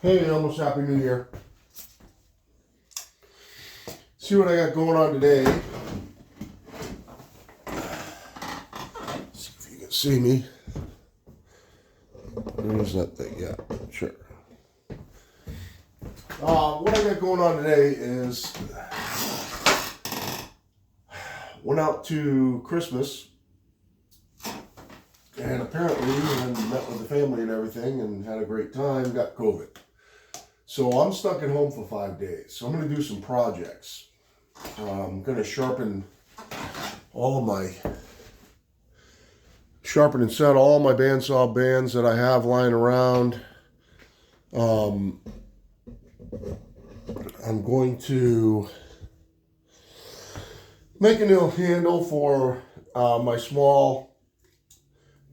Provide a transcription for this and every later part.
Hey, almost Happy New Year. See what I got going on today. See if you can see me. There's that thing, yeah, sure. What I got going on today is went out to Christmas and apparently met with the family and everything and had a great time, got COVID. So I'm stuck at home for 5 days. So I'm going to do some projects. I'm going to sharpen and set all my bandsaw bands that I have lying around. I'm going to make a new handle for my small,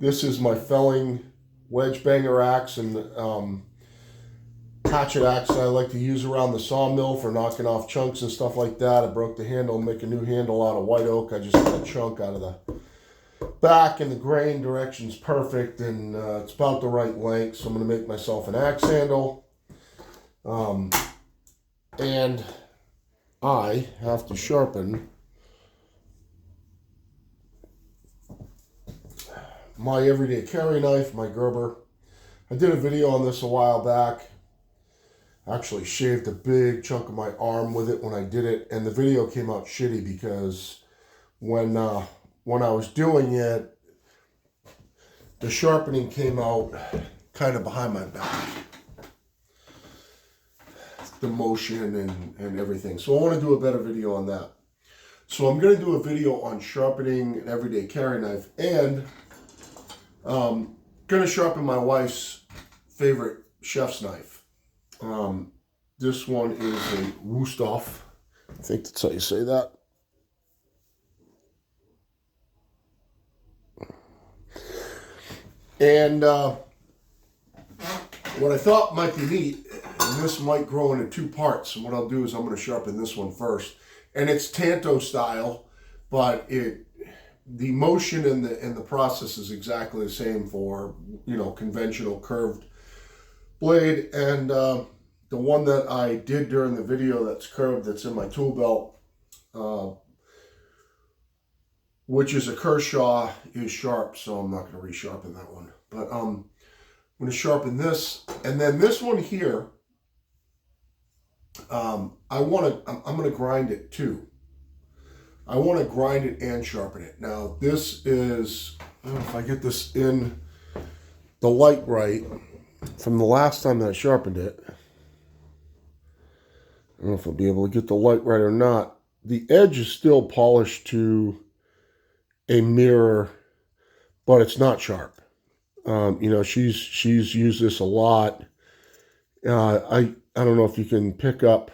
this is my felling wedge banger axe and hatchet axe that I like to use around the sawmill for knocking off chunks and stuff like that. I broke the handle, make a new handle out of white oak. I just got a chunk out of the back and the grain direction's perfect and it's about the right length. So I'm going to make myself an axe handle. And I have to sharpen my everyday carry knife, my Gerber. I did a video on this a while back. Actually shaved a big chunk of my arm with it when I did it, and the video came out shitty because when I was doing it, the sharpening came out kind of behind my back. The motion and everything. So I want to do a better video on that. So I'm going to do a video on sharpening an everyday carry knife and going to sharpen my wife's favorite chef's knife. This one is a Wusthof. I think that's how you say that. And what I thought might be neat, and this might grow into two parts, and what I'll do is I'm going to sharpen this one first. And it's Tanto style, but the motion and the process is exactly the same for, conventional curved blade. And the one that I did during the video that's curved, that's in my tool belt, which is a Kershaw, is sharp, so I'm not going to resharpen that one. But I'm going to sharpen this, and then this one here, I'm going to grind it too. I want to grind it and sharpen it. Now this is, I don't know if I get this in the light right, from the last time that I sharpened it. I don't know if I'll be able to get the light right or not. The edge is still polished to a mirror, but it's not sharp. She's used this a lot. I don't know if you can pick up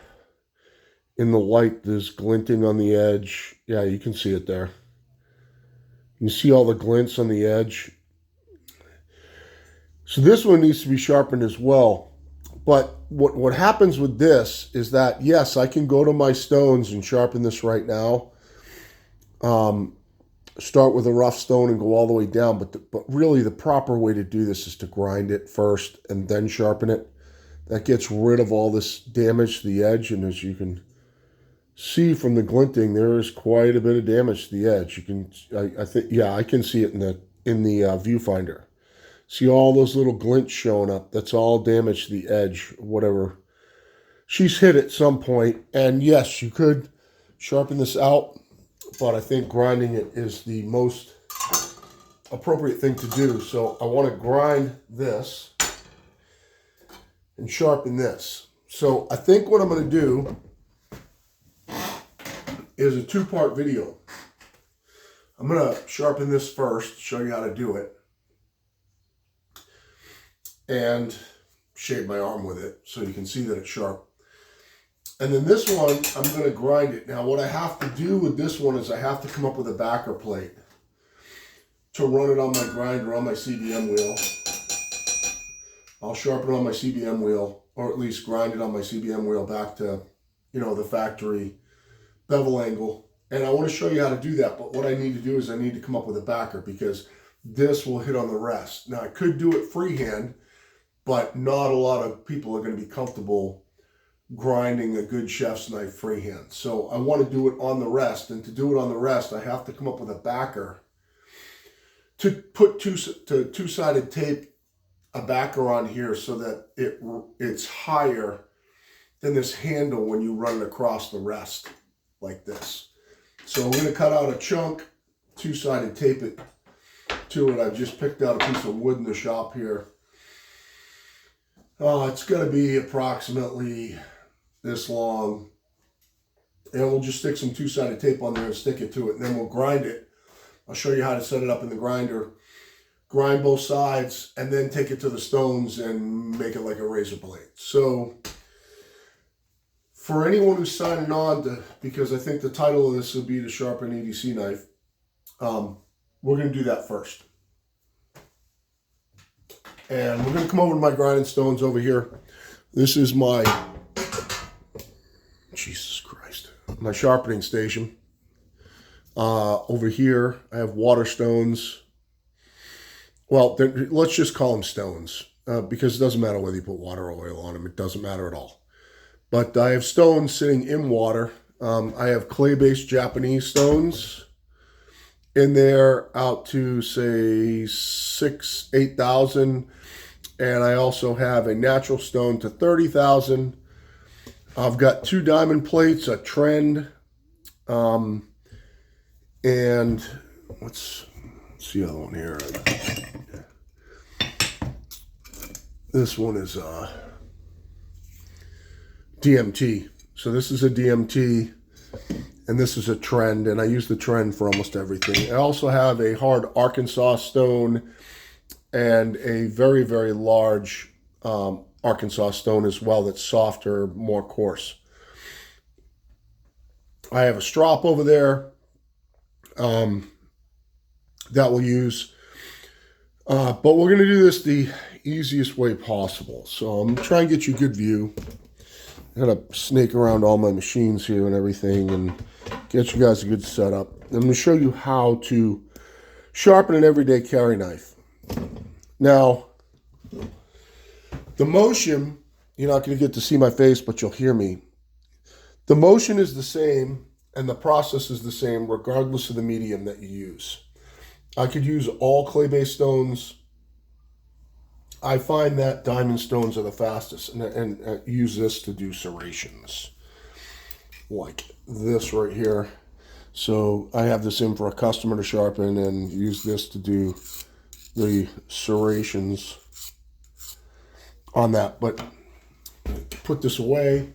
in the light, there's glinting on the edge. Yeah, you can see it there. You see all the glints on the edge. So this one needs to be sharpened as well. But what happens with this is that, yes, I can go to my stones and sharpen this right now. Start with a rough stone and go all the way down. But really the proper way to do this is to grind it first and then sharpen it. That gets rid of all this damage to the edge. And as you can see from the glinting, there is quite a bit of damage to the edge. You can, I can see it in the viewfinder. See all those little glints showing up. That's all damage to the edge, whatever she's hit at some point. And yes, you could sharpen this out, but I think grinding it is the most appropriate thing to do. So I want to grind this and sharpen this. So I think what I'm going to do is a two-part video. I'm going to sharpen this first, show you how to do it, and shave my arm with it so you can see that it's sharp. And then this one, I'm going to grind it. Now what I have to do with this one is I have to come up with a backer plate to run it on my grinder on my CBM wheel. I'll sharpen it on my CBM wheel, or at least grind it on my CBM wheel back to, the factory bevel angle. And I want to show you how to do that. But what I need to do is I need to come up with a backer because this will hit on the rest. Now I could do it freehand, but not a lot of people are going to be comfortable grinding a good chef's knife freehand. So I want to do it on the rest, and to do it on the rest, I have to come up with a backer to put two-sided tape a backer on here so that it's higher than this handle when you run it across the rest like this. So I'm going to cut out a chunk, two-sided tape it to it. I've just picked out a piece of wood in the shop here. It's going to be approximately this long, and we'll just stick some two-sided tape on there and stick it to it, and then we'll grind it. I'll show you how to set it up in the grinder, grind both sides, and then take it to the stones and make it like a razor blade. So for anyone who's signing on to, because I think the title of this will be the Sharpen EDC knife, we're going to do that first. And we're going to come over to my grinding stones over here. This is my, Jesus Christ, my sharpening station. Over here, I have water stones. Well, let's just call them stones, because it doesn't matter whether you put water or oil on them. It doesn't matter at all. But I have stones sitting in water. I have clay-based Japanese stones in there out to, say, 8,000. And I also have a natural stone to 30,000. I've got 2 diamond plates, a trend, and what's the other one here? This one is DMT. So this is a DMT, and this is a trend, and I use the trend for almost everything. I also have a hard Arkansas stone and a very, very large Arkansas stone as well that's softer, more coarse. I have a strop over there that we'll use. But we're going to do this the easiest way possible. So I'm going to try and get you a good view. I'm going to snake around all my machines here and everything and get you guys a good setup. I'm going to show you how to sharpen an everyday carry knife. Now, the motion, you're not going to get to see my face, but you'll hear me. The motion is the same and the process is the same regardless of the medium that you use. I could use all clay-based stones. I find that diamond stones are the fastest, and use this to do serrations, like this right here. So I have this in for a customer to sharpen and use this to do the serrations on that. But put this away,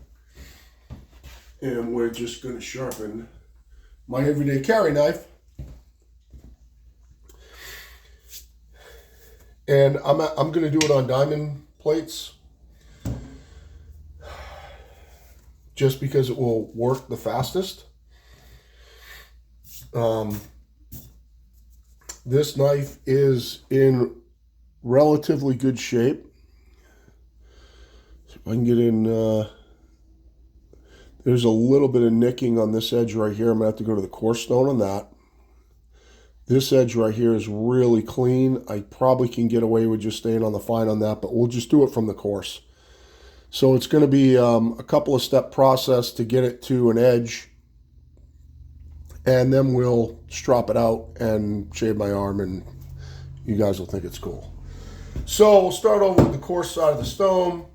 and we're just going to sharpen my everyday carry knife. And I'm going to do it on diamond plates just because it will work the fastest. This knife is in relatively good shape. So if I can get in, there's a little bit of nicking on this edge right here. I'm going to have to go to the coarse stone on that. This edge right here is really clean. I probably can get away with just staying on the fine on that, but we'll just do it from the coarse. So it's going to be a couple of step process to get it to an edge, and then we'll strop it out and shave my arm, and you guys will think it's cool. So we'll start over with the coarse side of the stone.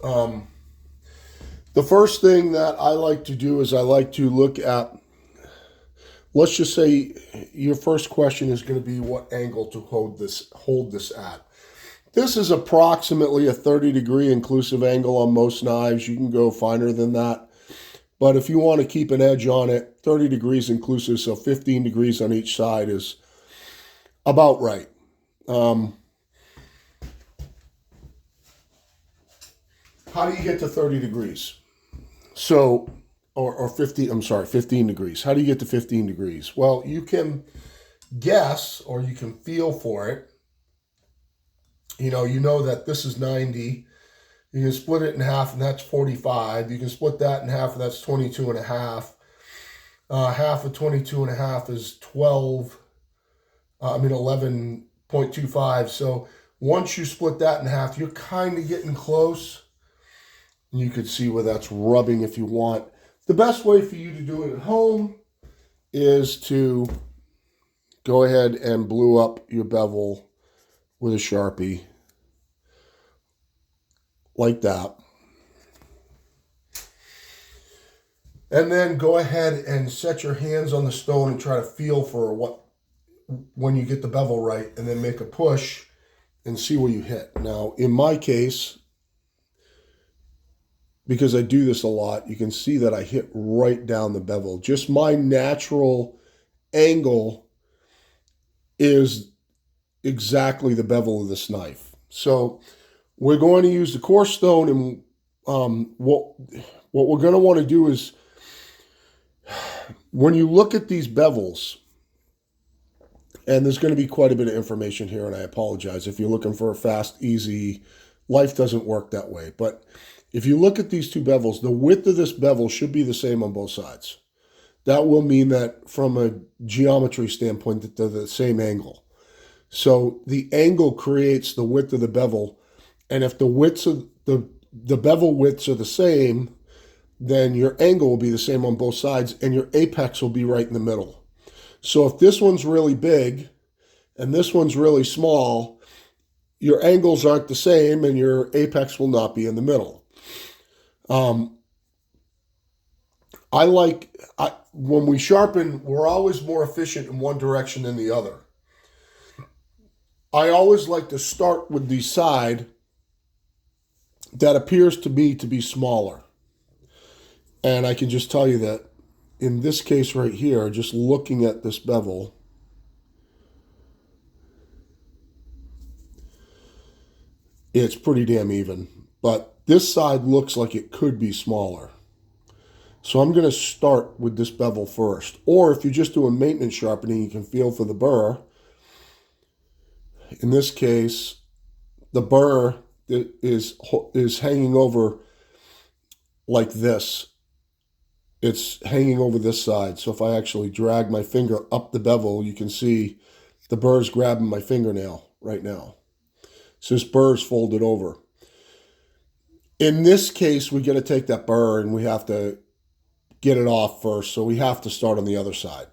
The first thing that I like to do is I like to look at, let's just say your first question is going to be what angle to hold this at. This is approximately a 30-degree inclusive angle on most knives. You can go finer than that. But if you want to keep an edge on it, 30 degrees inclusive, so 15 degrees on each side is about right. How do you get to 30 degrees? So, or 15 degrees. How do you get to 15 degrees? Well, you can guess or you can feel for it. You know that this is 90. You can split it in half and that's 45. You can split that in half and that's 22 and a half. Half of 22 and a half is 11.25. So Once you split that in half, you're kind of getting close. You could see where that's rubbing if you want. The best way for you to do it at home is to go ahead and blue up your bevel with a Sharpie like that. And then go ahead and set your hands on the stone and try to feel for when you get the bevel right, and then make a push and see where you hit. Now, in my case, because I do this a lot, you can see that I hit right down the bevel. Just my natural angle is exactly the bevel of this knife. So we're going to use the coarse stone, and what we're going to want to do is, when you look at these bevels, and there's going to be quite a bit of information here, and I apologize if you're looking for a fast, easy, life doesn't work that way. But if you look at these two bevels, the width of this bevel should be the same on both sides. That will mean that from a geometry standpoint, that they're the same angle. So the angle creates the width of the bevel, and if the widths of the bevel widths are the same, then your angle will be the same on both sides, and your apex will be right in the middle. So if this one's really big and this one's really small, your angles aren't the same and your apex will not be in the middle. When we sharpen, we're always more efficient in one direction than the other. I always like to start with the side that appears to me to be smaller. And I can just tell you that in this case right here, just looking at this bevel, it's pretty damn even. But this side looks like it could be smaller. So I'm going to start with this bevel first. Or if you're just doing maintenance sharpening, you can feel for the burr. In this case, the burr is hanging over like this. It's hanging over this side. So if I actually drag my finger up the bevel, you can see the burr's grabbing my fingernail right now. So this burr's folded over. In this case, we got to take that burr and we have to get it off first. So we have to start on the other side.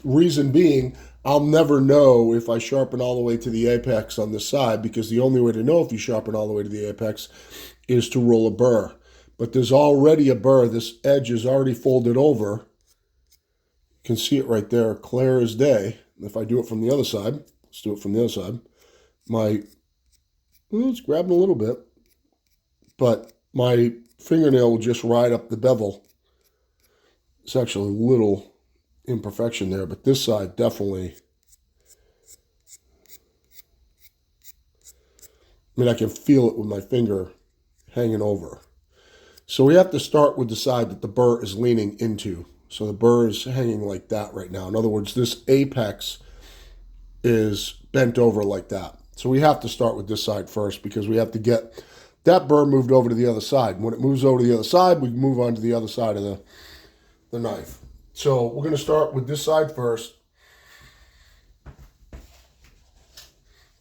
Reason being, I'll never know if I sharpen all the way to the apex on this side, because the only way to know if you sharpen all the way to the apex is to roll a burr. But there's already a burr. This edge is already folded over. You can see it right there, clear as day. If I do it from the other side, let's do it from the other side. It's grabbing a little bit, but my fingernail will just ride up the bevel. It's actually a little imperfection there, but this side definitely, I can feel it with my finger hanging over. So we have to start with the side that the burr is leaning into. So the burr is hanging like that right now. In other words, this apex is bent over like that. So we have to start with this side first, because we have to get that burr moved over to the other side. When it moves over to the other side, we move on to the other side of the knife. So we're going to start with this side first.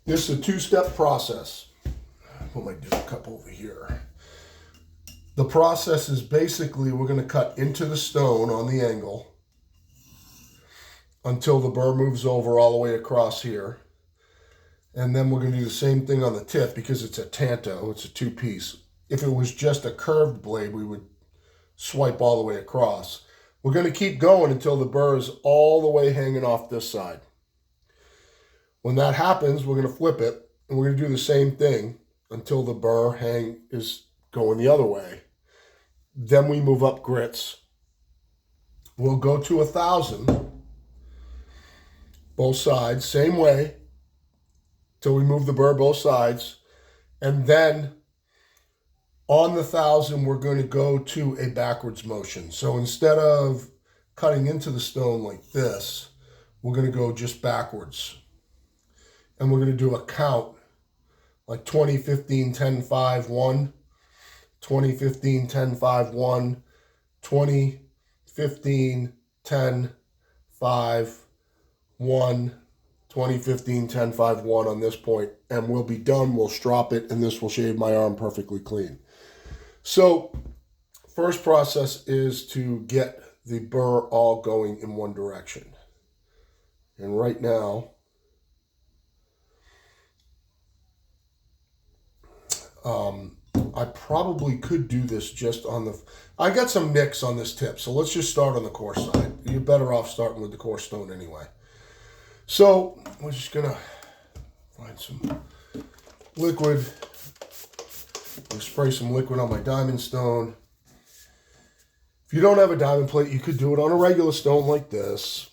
This is a two-step process. Put my dual cup over here. The process is basically, we're going to cut into the stone on the angle until the burr moves over all the way across here. And then we're going to do the same thing on the tip, because it's a tanto, it's a two-piece. If it was just a curved blade, we would swipe all the way across. We're going to keep going until the burr is all the way hanging off this side. When that happens, we're going to flip it, and we're going to do the same thing until the burr is going the other way. Then we move up grits. We'll go to 1,000, both sides, same way, till we move the burr both sides. And then on the 1,000, we're going to go to a backwards motion. So instead of cutting into the stone like this, we're going to go just backwards. And we're going to do a count, like 20, 15, 10, 5, 1. 20, 15, 10, 5, 1, 20, 15, 10, 5, 1, 20, 15, 10, 5, 1 on this point, and we'll be done. We'll strop it, and this will shave my arm perfectly clean. So first process is to get the burr all going in one direction. And right now, I probably could do this just on the... I got some nicks on this tip, so let's just start on the coarse side. You're better off starting with the coarse stone anyway. So we're just going to find some liquid. I'll spray some liquid on my diamond stone. If you don't have a diamond plate, you could do it on a regular stone like this.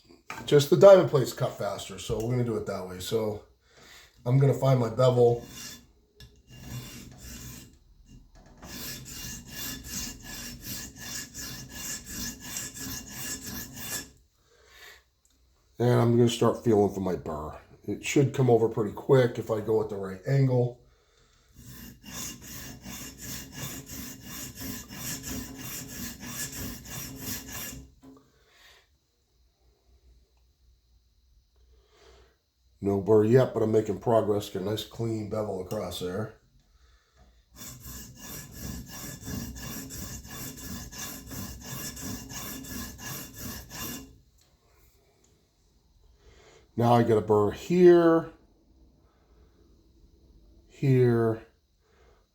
Just the diamond plate's cut faster, so we're going to do it that way. So I'm going to find my bevel. And I'm going to start feeling for my burr. It should come over pretty quick if I go at the right angle. No burr yet, but I'm making progress. Get a nice clean bevel across there. Now I get a burr here, here,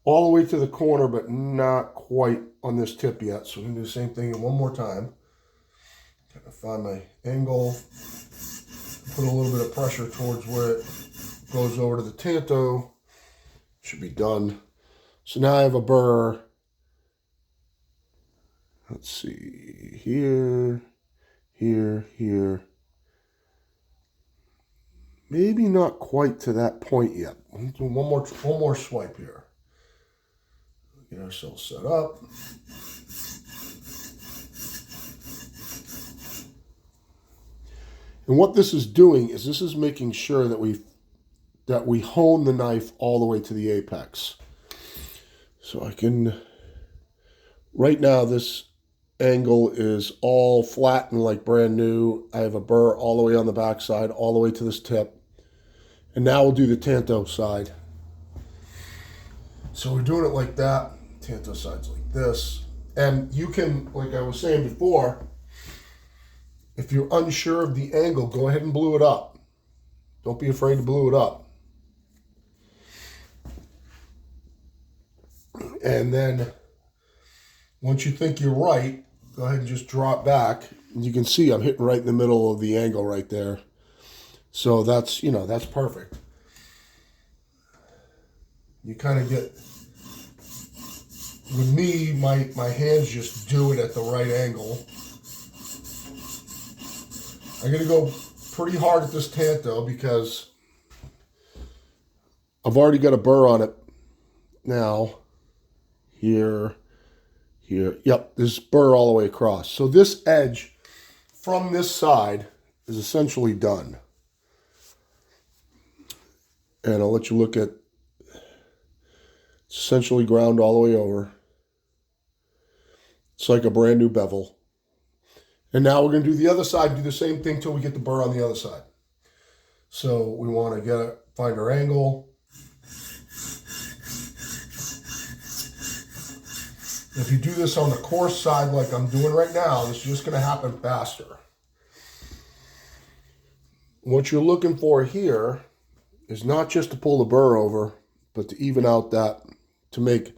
all the way to the corner, but not quite on this tip yet. So we're going to do the same thing one more time. Gotta find my angle, put a little bit of pressure towards where it goes over to the tanto. Should be done. So now I have a burr. Let's see, here, here, here. Maybe not quite to that point yet. One more swipe here. Get ourselves set up. And what this is doing is this is making sure that we hone the knife all the way to the apex. So I can, right now this angle is all flat and like brand new. I have a burr all the way on the back side, all the way to this tip. And now we'll do the tanto side. So we're doing it like that. Tanto side's like this. And you can, like I was saying before, if you're unsure of the angle, go ahead and glue it up. Don't be afraid to glue it up. And then once you think you're right, go ahead and just drop back. And you can see I'm hitting right in the middle of the angle right there. So that's, you know, that's perfect. You kind of get, with me, my hands just do it at the right angle. I'm going to go pretty hard at this tanto because I've already got a burr on it now. Here, here. Yep, this burr all the way across. So this edge from this side is essentially done. And I'll let you look at, it's essentially ground all the way over. It's like a brand new bevel. And now we're going to do the other side, do the same thing till we get the burr on the other side. So we want to find our angle. If you do this on the coarse side like I'm doing right now, this is just going to happen faster. What you're looking for here is not just to pull the burr over, but to even out that, to make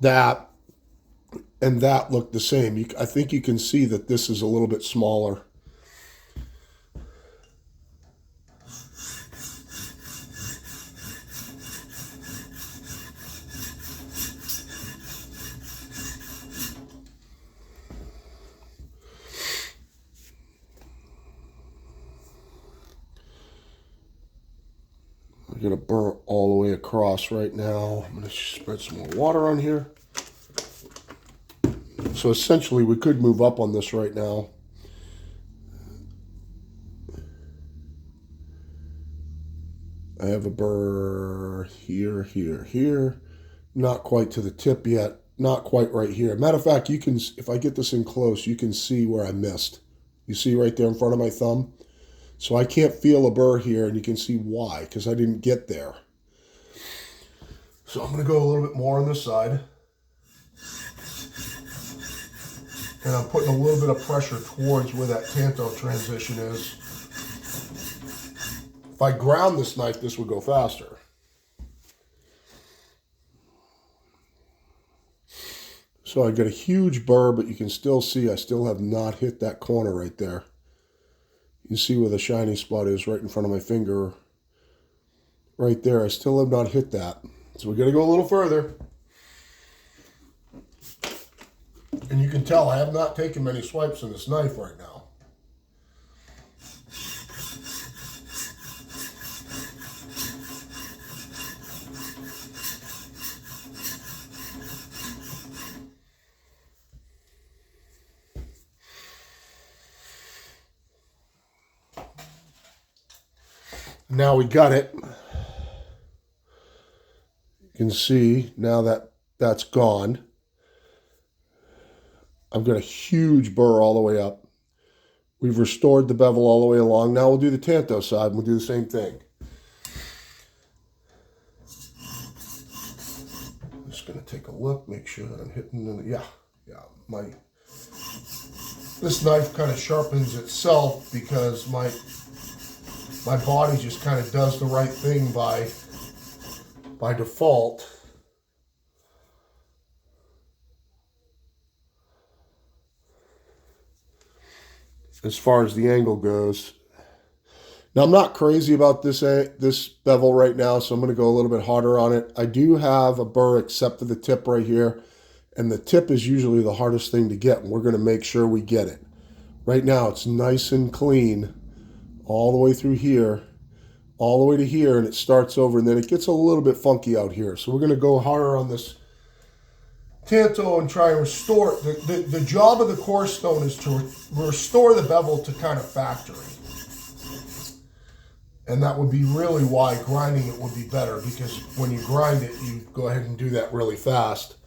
that and that look the same. I think you can see that this is a little bit smaller. I'm going to burr all the way across right now. I'm going to spread some more water on here. So essentially we could move up on this right now. I have a burr here, here, here. Not quite to the tip yet. Not quite right here. Matter of fact, you can, if I get this in close, you can see where I missed. You see right there in front of my thumb? So I can't feel a burr here, and you can see why, because I didn't get there. So I'm going to go a little bit more on this side. And I'm putting a little bit of pressure towards where that tanto transition is. If I ground this knife, this would go faster. So I got a huge burr, but you can still see I still have not hit that corner right there. You can see where the shiny spot is right in front of my finger. Right there, I still have not hit that. So we got to go a little further. And you can tell I have not taken many swipes on this knife right now. Now we got it. You can see now that that's gone. I've got a huge burr all the way up. We've restored the bevel all the way along. Now we'll do the tanto side and we'll do the same thing. I'm just going to take a look, make sure that I'm hitting the, yeah. This knife kind of sharpens itself because my body just kind of does the right thing by default. As far as the angle goes. Now I'm not crazy about this bevel right now, so I'm going to go a little bit harder on it. I do have a burr except for the tip right here, and the tip is usually the hardest thing to get, and we're going to make sure we get it. Right now it's nice and clean all the way through here, all the way to here, and it starts over, and then it gets a little bit funky out here. So we're going to go harder on this tanto and try and restore it. The job of the core stone is to restore the bevel to kind of factory. And that would be really why grinding it would be better, because when you grind it, you go ahead and do that really fast.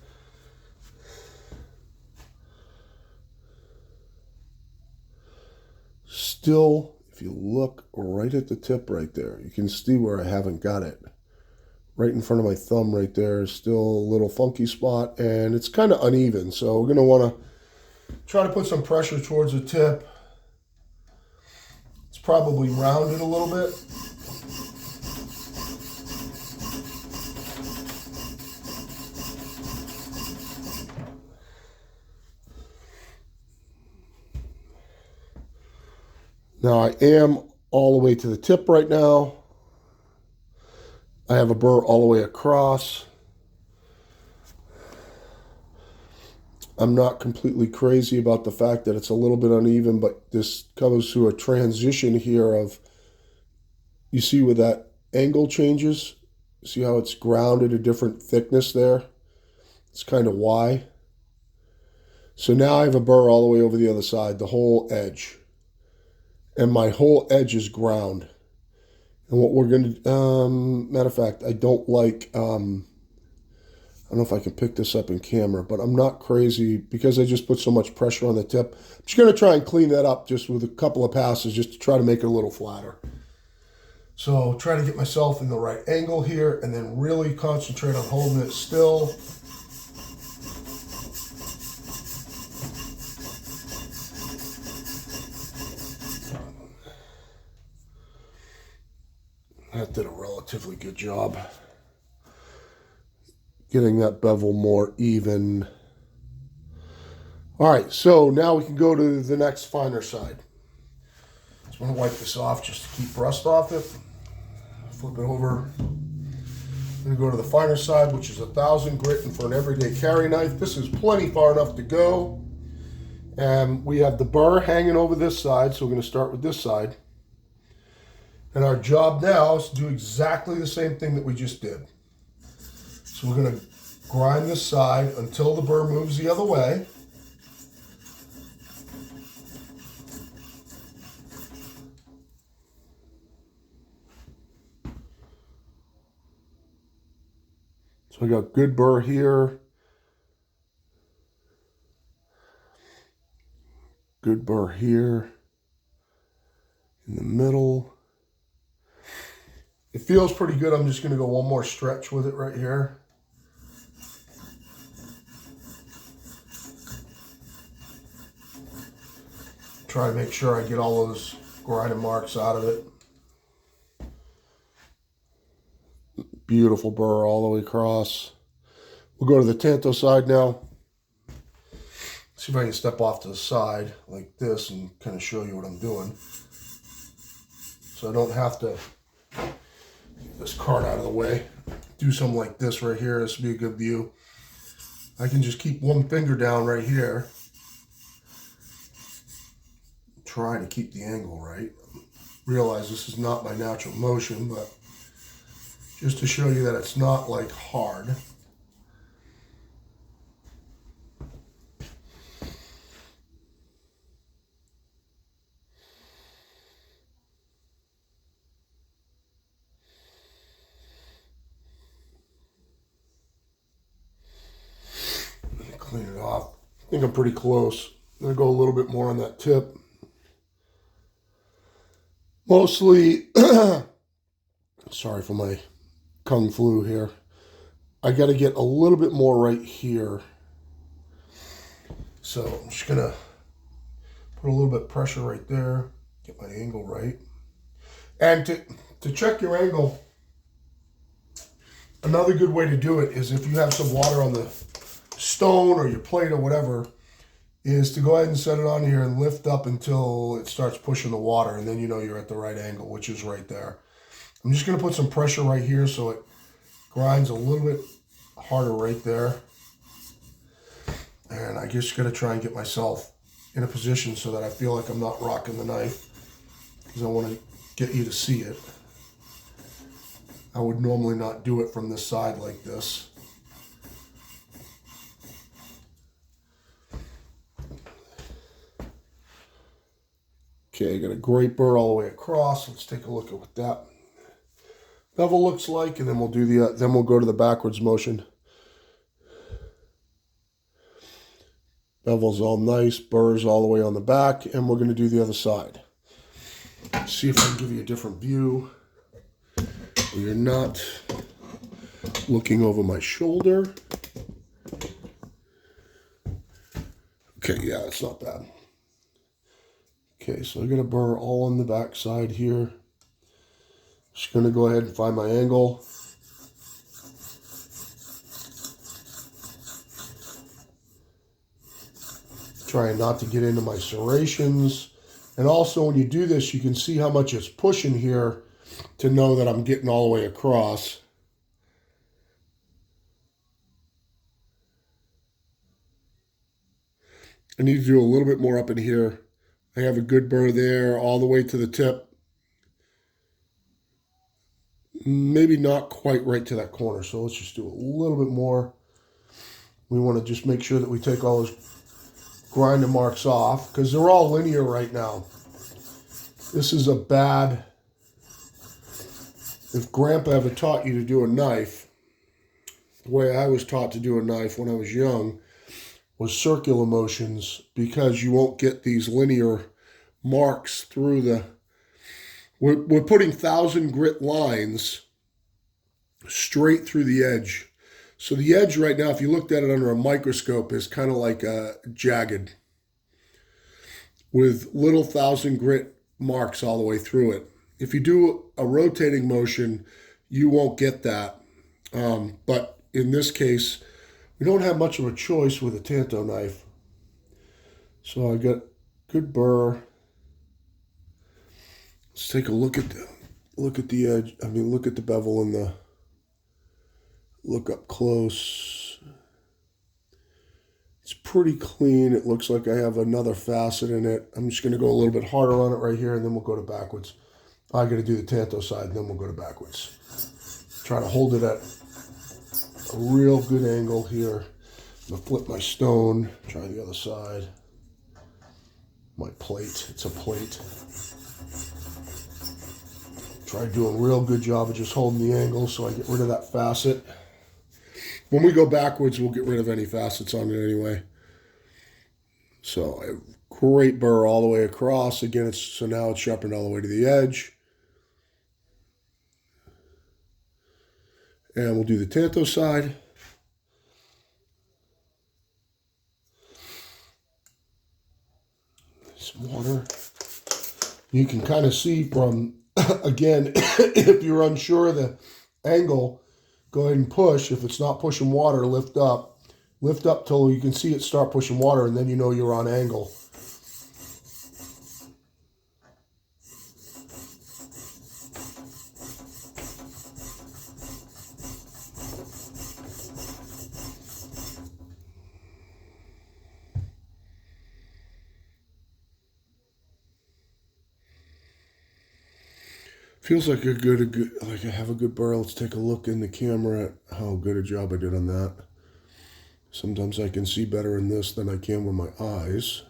Still, if you look right at the tip right there, you can see where I haven't got it. Right in front of my thumb right there is still a little funky spot, and it's kind of uneven. So we're going to want to try to put some pressure towards the tip. It's probably rounded a little bit. Now I am all the way to the tip right now. I have a burr all the way across. I'm not completely crazy about the fact that it's a little bit uneven, but this comes to a transition here of, you see where that angle changes? See how it's grounded a different thickness there? It's kind of why. So now I have a burr all the way over the other side, the whole edge. And my whole edge is ground. And what we're going to, matter of fact, I don't like, I don't know if I can pick this up in camera, but I'm not crazy because I just put so much pressure on the tip. I'm just going to try and clean that up just with a couple of passes just to try to make it a little flatter. So try to get myself in the right angle here and then really concentrate on holding it still. That did a relatively good job getting that bevel more even. All right, so now we can go to the next finer side. So I'm going to wipe this off just to keep rust off it. Flip it over. I'm going to go to the finer side, which is 1,000 grit, and for an everyday carry knife, this is plenty far enough to go. And we have the burr hanging over this side, so we're going to start with this side. And our job now is to do exactly the same thing that we just did. So we're going to grind this side until the burr moves the other way. So we got good burr here. Good burr here. in the middle. It feels pretty good. I'm just going to go one more stretch with it right here. Try to make sure I get all those grinding marks out of it. Beautiful burr all the way across. We'll go to the tanto side now. See if I can step off to the side like this and kind of show you what I'm doing. So I don't have to get this cart out of the way. Do something like this right here. This would be a good view. I can just keep one finger down right here. Try to keep the angle right. Realize this is not my natural motion, but just to show you that it's not like hard. Clean it off. I think I'm pretty close. I'm going to go a little bit more on that tip. Mostly, sorry for my kung flu here. I got to get a little bit more right here. So I'm just going to put a little bit of pressure right there. Get my angle right. And to check your angle, another good way to do it is if you have some water on the stone or your plate or whatever, is to go ahead and set it on here and lift up until it starts pushing the water, and then you know you're at the right angle, which is right there. I'm just going to put some pressure right here so it grinds a little bit harder right there. And I just got to try and get myself in a position so that I feel like I'm not rocking the knife, because I want to get you to see it. I would normally not do it from this side like this. Okay, I got a great burr all the way across. Let's take a look at what that bevel looks like, and then we'll do the then we'll go to the backwards motion. Bevel's all nice, burr's all the way on the back, and we're going to do the other side. See if I can give you a different view where you're not looking over my shoulder. Okay, yeah, it's not bad. Okay, so I'm going to burr all on the back side here. Just going to go ahead and find my angle. Trying not to get into my serrations. And also when you do this, you can see how much it's pushing here to know that I'm getting all the way across. I need to do a little bit more up in here. I have a good burr there all the way to the tip. Maybe not quite right to that corner, so let's just do a little bit more. We want to just make sure that we take all those grinding marks off, because they're all linear right now. This is a bad... If Grandpa ever taught you to do a knife, the way I was taught to do a knife when I was young was circular motions, because you won't get these linear marks through the... We're putting 1,000 grit lines straight through the edge. So the edge right now, if you looked at it under a microscope, is kind of like jagged with little 1,000 grit marks all the way through it. If you do a rotating motion, you won't get that. But in this case, we don't have much of a choice with a tanto knife. So I got good burr. Let's take a look at the edge. I mean, look at the bevel and the look up close. It's pretty clean. It looks like I have another facet in it. I'm just going to go a little bit harder on it right here, and then we'll go to backwards. I got to do the tanto side, and then we'll go to backwards. Try to hold it at a real good angle here. I'm going to flip my stone. Try the other side. My plate. It's a plate. Try doing a real good job of just holding the angle so I get rid of that facet. When we go backwards, we'll get rid of any facets on it anyway. So I have Great burr all the way across. Again, so now it's sharpened all the way to the edge. And we'll do the tanto side. Some water. You can kind of see from, again, if you're unsure of the angle, go ahead and push. If it's not pushing water, lift up. Lift up till you can see it start pushing water, and then you know you're on angle. Feels like like I have a good burr. Let's take a look in the camera at how good a job I did on that. Sometimes I can see better in this than I can with my eyes.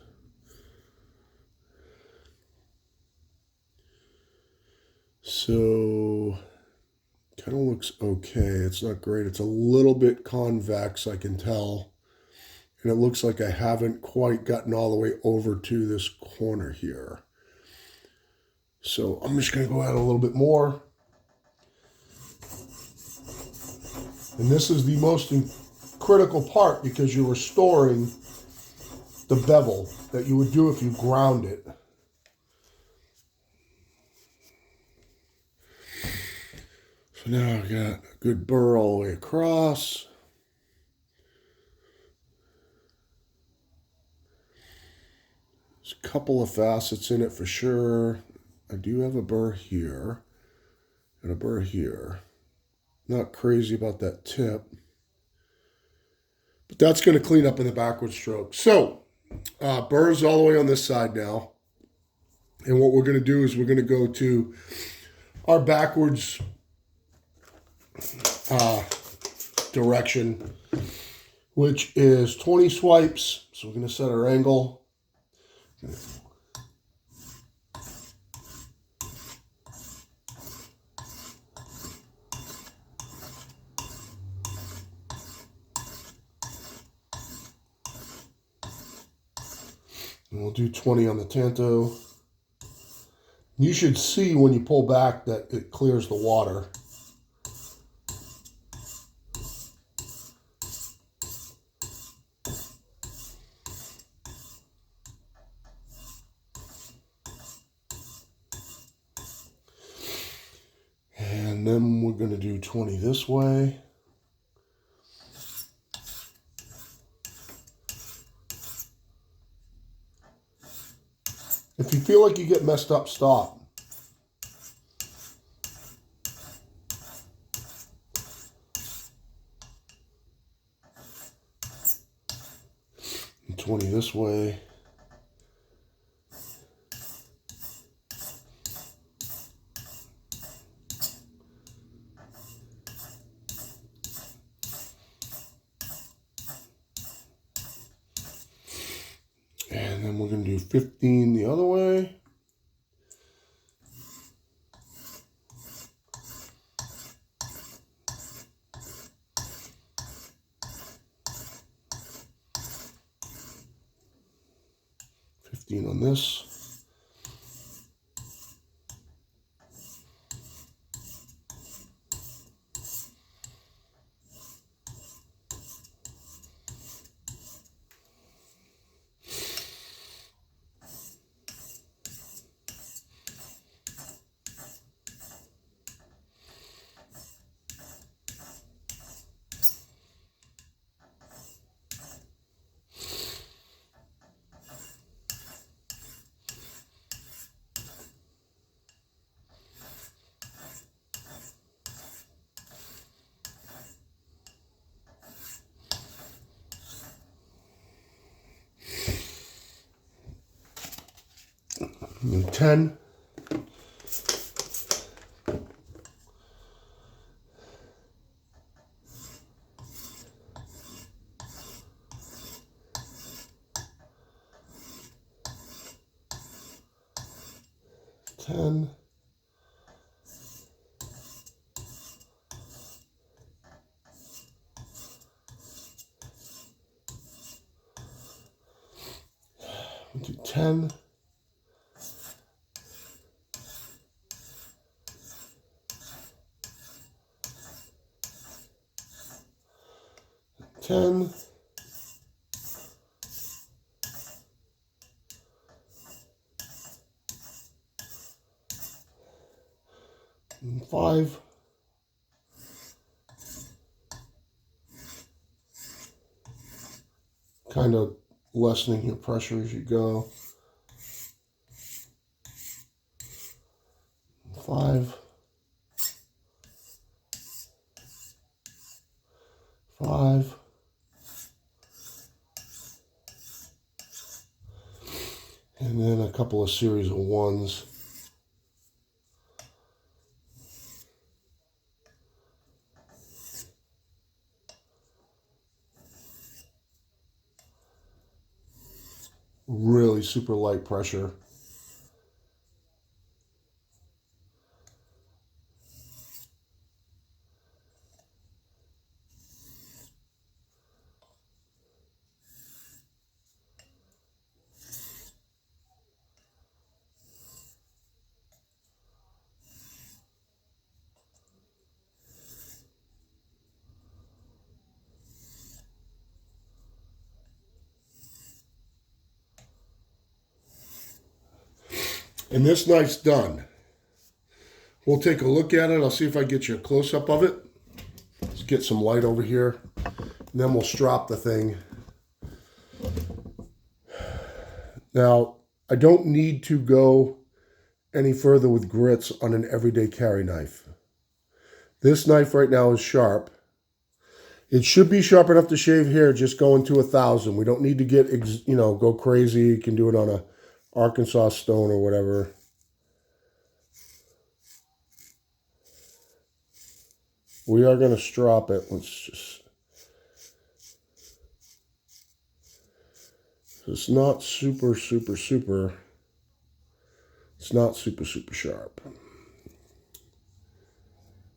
So, kind of looks okay. It's not great. It's a little bit convex, I can tell. And it looks like I haven't quite gotten all the way over to this corner here. So I'm just going to go out a little bit more. And this is the most critical part because you're restoring the bevel that you would do if you ground it. So now I've got a good burr all the way across. There's a couple of facets in it for sure. I do have a burr here and a burr here. Not crazy about that tip. But that's going to clean up in the backward stroke. So, burrs all the way on this side now. And what we're going to do is we're going to go to our backwards direction, which is 20 swipes. So we're going to set our angle. And we'll do 20 on the tanto. You should see when you pull back that it clears the water. And then we're going to do 20 this way. If you feel like you get messed up, stop. And 20 this way. And then we're going to do 15 the other way. On this. And 10. We'll do 10. 10. 5. Kind of lessening your pressure as you go. 5. 5. And then a couple of series of 1s. Really super light pressure. And this knife's done. We'll take a look at it. I'll see if I get you a close-up of it. Let's get some light over here. And then we'll strop the thing. Now, I don't need to go any further with grits on an everyday carry knife. This knife right now is sharp. It should be sharp enough to shave hair just going to 1,000. We don't need to get, go crazy. You can do it on a Arkansas stone or whatever. We are going to strop it. Let's just... It's not super, super, super. It's not super, super sharp.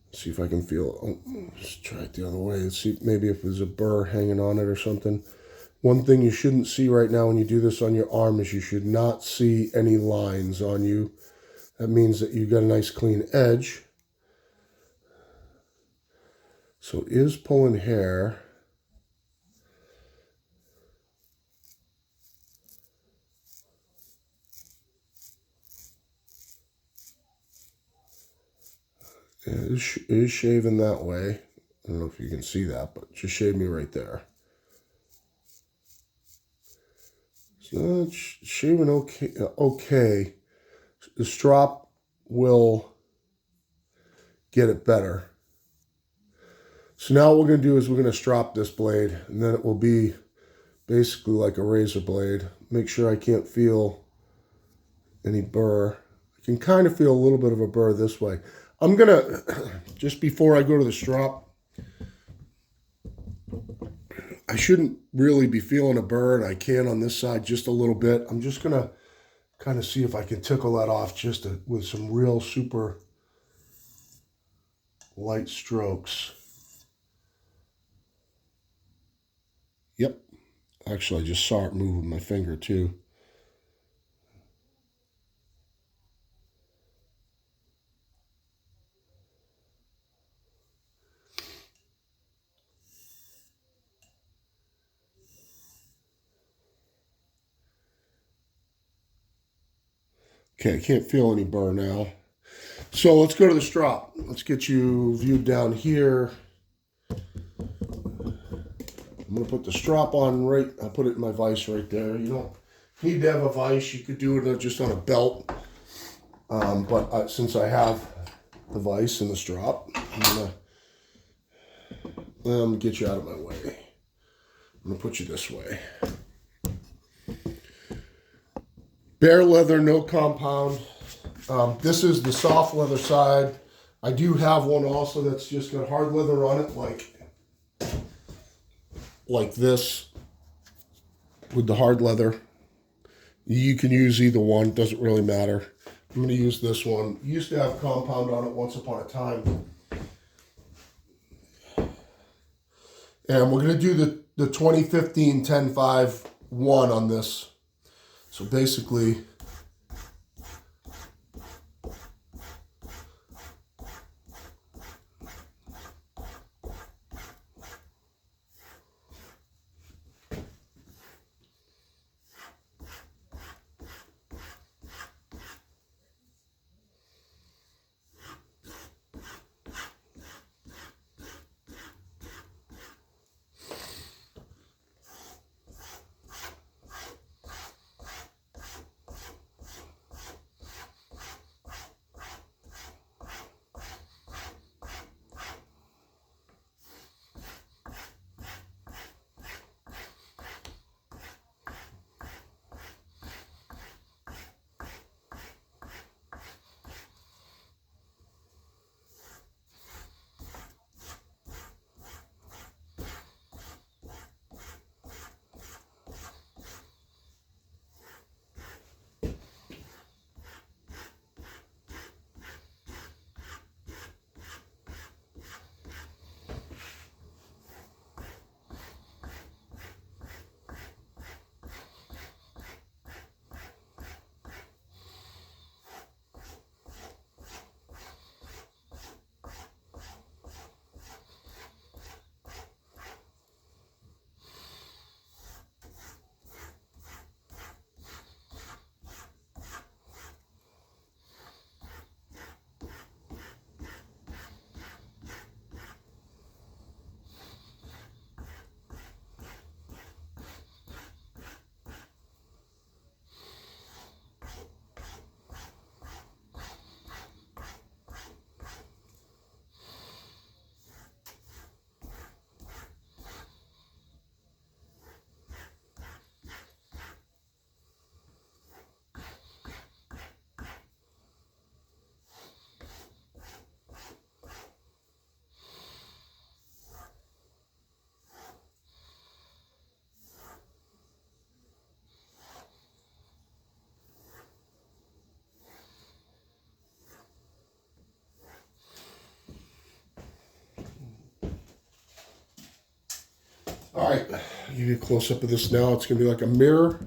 Let's see if I can feel... Oh, let's try it the other way. Let's see maybe if there's a burr hanging on it or something. One thing you shouldn't see right now when you do this on your arm is you should not see any lines on you. That means that you got a nice clean edge. So it is pulling hair. Yeah, it is shaving that way. I don't know if you can see that, but just shave me right there. So it's shaving okay. Okay. The strop will get it better. So now what we're going to do is we're going to strop this blade, and then it will be basically like a razor blade. Make sure I can't feel any burr. I can kind of feel a little bit of a burr this way. I'm going to, just before I go to the strop, I shouldn't really be feeling a burr, and I can on this side just a little bit. I'm just going to kind of see if I can tickle that off just with some real super light strokes. Yep. Actually, I just saw it move with my finger too. Okay, I can't feel any burr now. So let's go to the strop. Let's get you viewed down here. I'm going to put the strop on right, I'll put it in my vise right there. You don't need to have a vise. You could do it just on a belt. But since I have the vise and the strop, I'm going to get you out of my way. I'm going to put you this way. Bare leather, no compound. This is the soft leather side. I do have one also that's just got hard leather on it, like this, with the hard leather. You can use either one, doesn't really matter. I'm going to use this one. It used to have compound on it once upon a time. And we're going to do the 2015 10.5 1 on this. So basically, all right, give you a close up of this now. It's going to be like a mirror.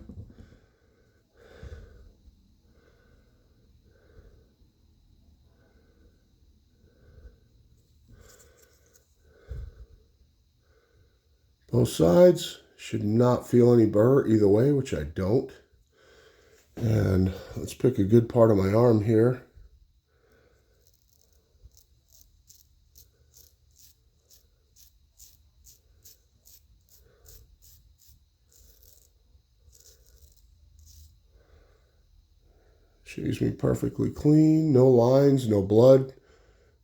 Both sides. Should not feel any burr either way, which I don't. And let's pick a good part of my arm here. Shaves me perfectly clean, no lines, no blood.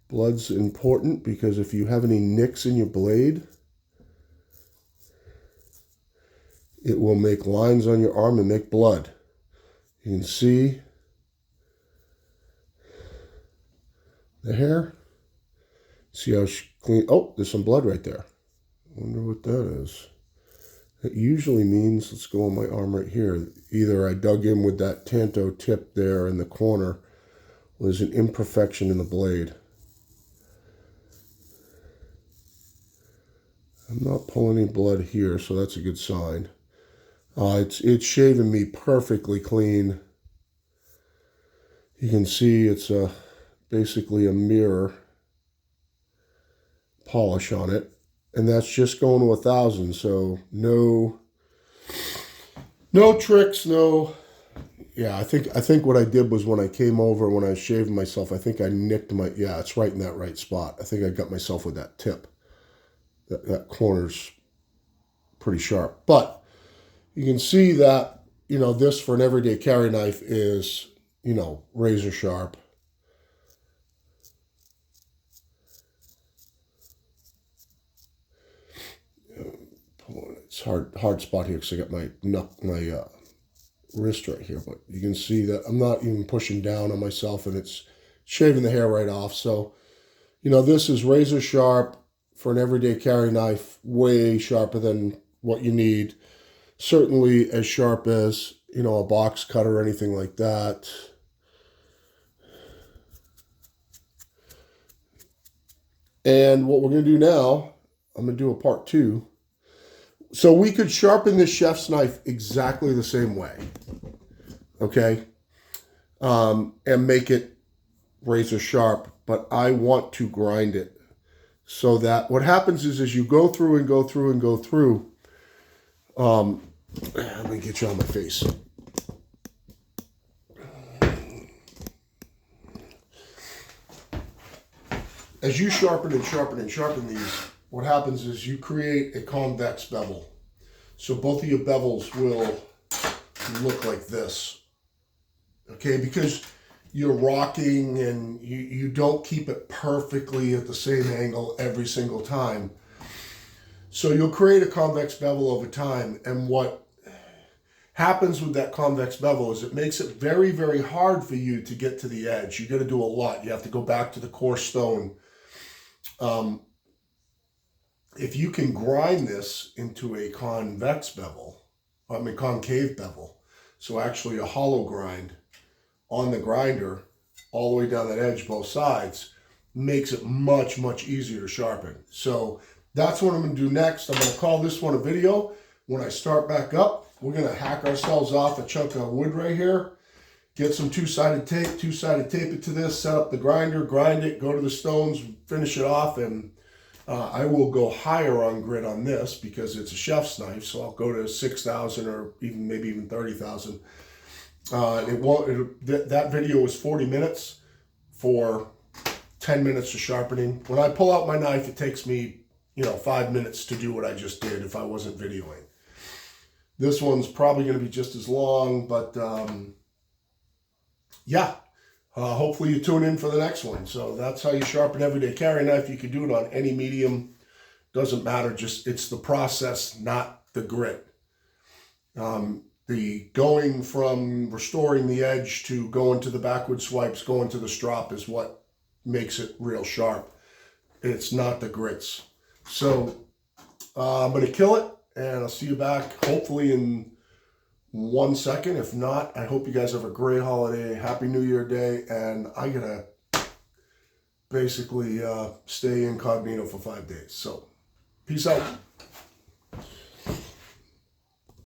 Blood's important because if you have any nicks in your blade, it will make lines on your arm and make blood. You can see the hair. See how clean, oh, there's some blood right there. I wonder what that is. It usually means, let's go on my arm right here, either I dug in with that tanto tip there in the corner, or there's an imperfection in the blade. I'm not pulling any blood here, so that's a good sign. It's shaving me perfectly clean. You can see it's basically a mirror polish on it. And that's just going to 1,000, so no tricks, no. Yeah, I think what I did was when I came over, when I was shaving myself, I think I nicked my, yeah, it's right in that right spot. I think I got myself with that tip. That corner's pretty sharp. But you can see that, you know, this for an everyday carry knife is, you know, razor sharp. It's hard spot here because I got my wrist right here, but you can see that I'm not even pushing down on myself, and it's shaving the hair right off. So, you know, this is razor sharp for an everyday carry knife, way sharper than what you need. Certainly as sharp as, you know, a box cutter or anything like that. And what we're going to do now, I'm going to do a part 2. So we could sharpen this chef's knife exactly the same way. okay, and make it razor sharp, but I want to grind it so that what happens is as you go through and go through and go through, let me get you on my face. As you sharpen and sharpen and sharpen these, what happens is you create a convex bevel. So both of your bevels will look like this, okay? Because you're rocking and you don't keep it perfectly at the same angle every single time. So you'll create a convex bevel over time, and what happens with that convex bevel is it makes it very, very hard for you to get to the edge. You got to do a lot. You have to go back to the coarse stone. If you can grind this into a concave bevel, so actually a hollow grind on the grinder all the way down that edge, both sides, makes it much, much easier to sharpen. So that's what I'm going to do next. I'm going to call this one a video. When I start back up, we're going to hack ourselves off a chunk of wood right here, get some two-sided tape it to this, set up the grinder, grind it, go to the stones, finish it off, and I will go higher on grit on this because it's a chef's knife, so I'll go to 6,000 or maybe even 30,000. That video was 40 minutes for 10 minutes of sharpening. When I pull out my knife, it takes me, 5 minutes to do what I just did if I wasn't videoing. This one's probably going to be just as long, but yeah. Hopefully you tune in for the next one. So that's how you sharpen everyday carry knife. You can do it on any medium. Doesn't matter. Just it's the process, not the grit. The going from restoring the edge to going to the backward swipes, going to the strop is what makes it real sharp. It's not the grits. So I'm going to kill it, and I'll see you back hopefully in 1 second. If not, I hope you guys have a great holiday, Happy New Year day, and I gotta basically stay incognito for 5 days. So, peace out.